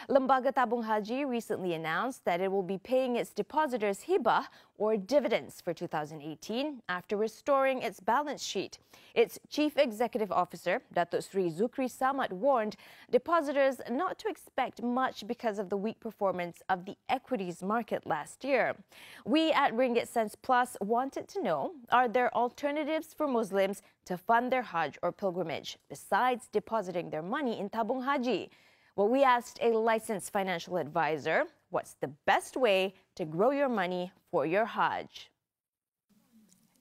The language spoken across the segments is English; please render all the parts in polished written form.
Lembaga Tabung Haji recently announced that it will be paying its depositors hibah or dividends for 2018 after restoring its balance sheet. Its Chief Executive Officer, Datuk Sri Zukri Samad, warned depositors not to expect much because of the weak performance of the equities market last year. We at Ringgit Sense Plus wanted to know, are there alternatives for Muslims to fund their Hajj or pilgrimage besides depositing their money in Tabung Haji? Well, we asked a licensed financial advisor, what's the best way to grow your money for your Hajj?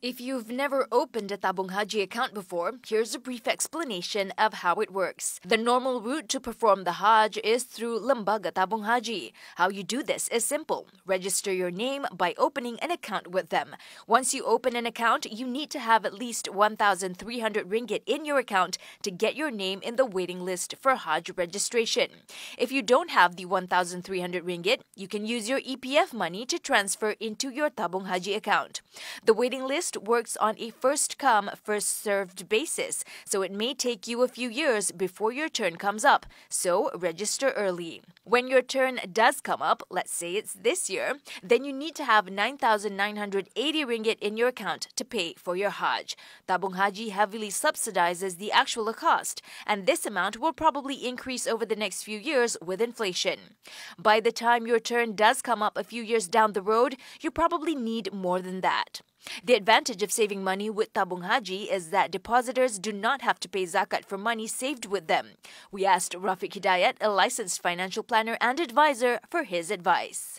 If you've never opened a Tabung Haji account before, here's a brief explanation of how it works. The normal route to perform the Hajj is through Lembaga Tabung Haji. How you do this is simple. Register your name by opening an account with them. Once you open an account, you need to have at least 1,300 ringgit in your account to get your name in the waiting list for Hajj registration. If you don't have the 1,300 ringgit, you can use your EPF money to transfer into your Tabung Haji account. The waiting list works on a first-come, first-served basis, so it may take you a few years before your turn comes up, so register early. When your turn does come up, let's say it's this year, then you need to have 9,980 ringgit in your account to pay for your Hajj. Tabung Haji heavily subsidizes the actual cost, and this amount will probably increase over the next few years with inflation. By the time your turn does come up a few years down the road, you probably need more than that. The advantage of saving money with Tabung Haji is that depositors do not have to pay zakat for money saved with them. We asked Rafiq Hidayat, a licensed financial planner and advisor, for his advice.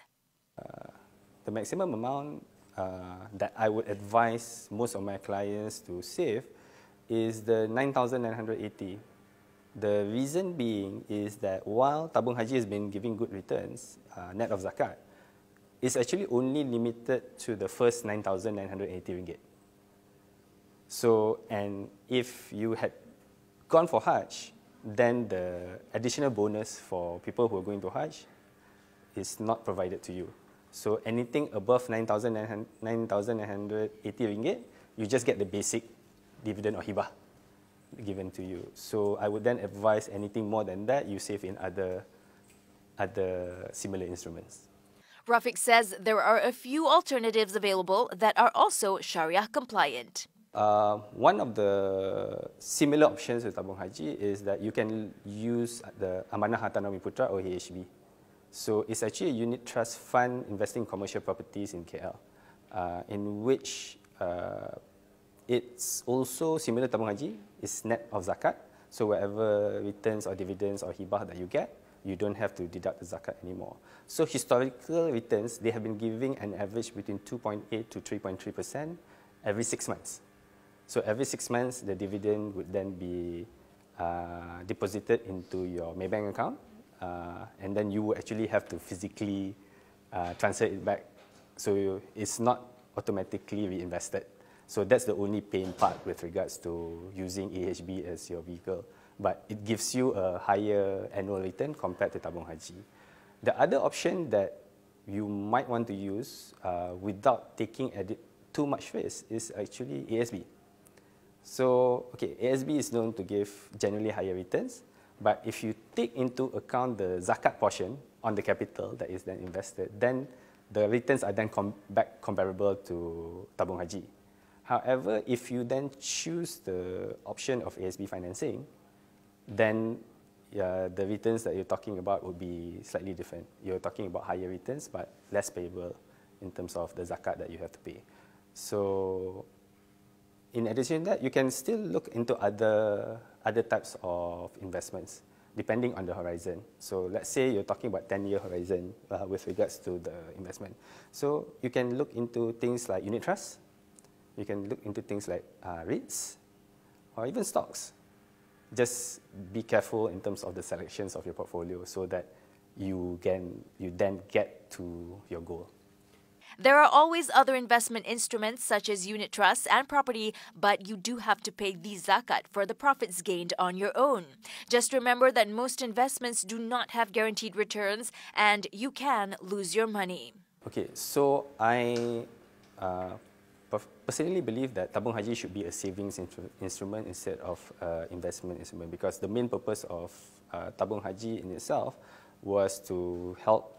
The maximum amount that I would advise most of my clients to save is the 9,980. The reason being is that while Tabung Haji has been giving good returns, net of zakat, it's actually only limited to the first 9,980 ringgit. So, and if you had gone for Hajj, then the additional bonus for people who are going to Hajj is not provided to you. So anything above 9,980 ringgit, you just get the basic dividend or hibah given to you. So I would then advise anything more than that, you save in other similar instruments. Rafiq says there are a few alternatives available that are also Sharia compliant. One of the similar options with Tabung Haji is that you can use the Amanah Harta Nawami Putra or HB. So it's actually a unit trust fund investing in commercial properties in KL, in which it's also similar to Tabung Haji, it's net of zakat. So whatever returns or dividends or hibah that you get, you don't have to deduct the zakat anymore. So historical returns, they have been giving an average between 2.8 to 3.3% every 6 months. So every 6 months, the dividend would then be deposited into your Maybank account, and then you would actually have to physically transfer it back. So it's not automatically reinvested. So that's the only pain part with regards to using AHB as your vehicle. But it gives you a higher annual return compared to Tabung Haji. The other option that you might want to use without taking too much risk is actually ASB. So, okay, ASB is known to give generally higher returns, but if you take into account the zakat portion on the capital that is then invested, then the returns are then back comparable to Tabung Haji. However, if you then choose the option of ASB financing, then the returns that you're talking about would be slightly different. You're talking about higher returns, but less payable in terms of the zakat that you have to pay. So, in addition to that, you can still look into other types of investments, depending on the horizon. So, let's say you're talking about 10-year horizon with regards to the investment. So, you can look into things like unit trusts. You can look into things like REITs, or even stocks. Just be careful in terms of the selections of your portfolio so that you then get to your goal. There are always other investment instruments such as unit trusts and property, but you do have to pay the zakat for the profits gained on your own. Just remember that most investments do not have guaranteed returns and you can lose your money. Okay, so I personally believe that Tabung Haji should be a savings instrument instead of investment instrument, because the main purpose of Tabung Haji in itself was to help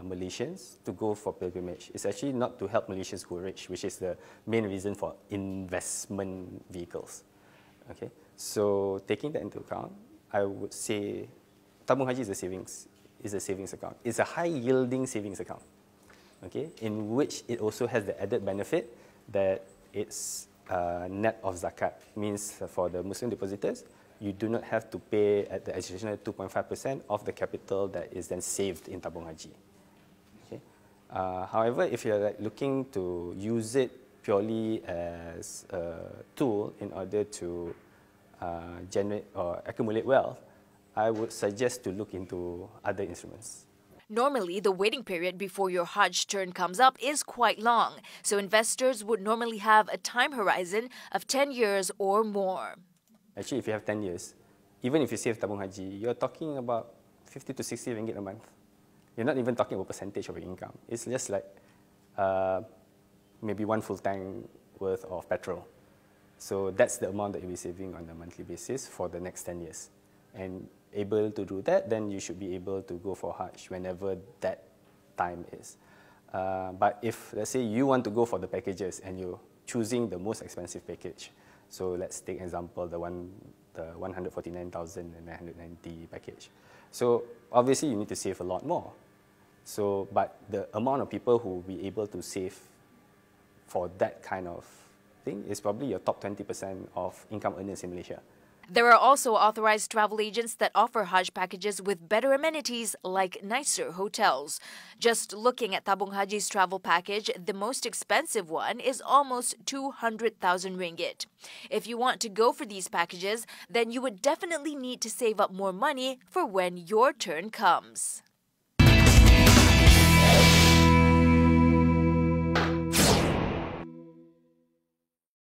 Malaysians to go for pilgrimage. It's actually not to help Malaysians who are rich, which is the main reason for investment vehicles. Okay, so taking that into account, I would say Tabung Haji is a savings account. It's a high-yielding savings account, okay, in which it also has the added benefit that it's net of zakat. Means for the Muslim depositors, you do not have to pay at the additional 2.5% of the capital that is then saved in Tabung Haji. Okay. However, if you're looking to use it purely as a tool in order to generate or accumulate wealth, I would suggest to look into other instruments. Normally, the waiting period before your Hajj turn comes up is quite long, so investors would normally have a time horizon of 10 years or more. Actually, if you have 10 years, even if you save Tabung Haji, you're talking about 50 to 60 ringgit a month. You're not even talking about percentage of your income. It's just like maybe one full tank worth of petrol. So that's the amount that you'll be saving on a monthly basis for the next 10 years. And able to do that, then you should be able to go for Hajj whenever that time is. But if, let's say, you want to go for the packages and you're choosing the most expensive package, so let's take example the 149,990 package. So obviously you need to save a lot more. So, but the amount of people who will be able to save for that kind of thing is probably your top 20% of income earners in Malaysia. There are also authorized travel agents that offer Hajj packages with better amenities like nicer hotels. Just looking at Tabung Haji's travel package, the most expensive one is almost 200,000 ringgit. If you want to go for these packages, then you would definitely need to save up more money for when your turn comes.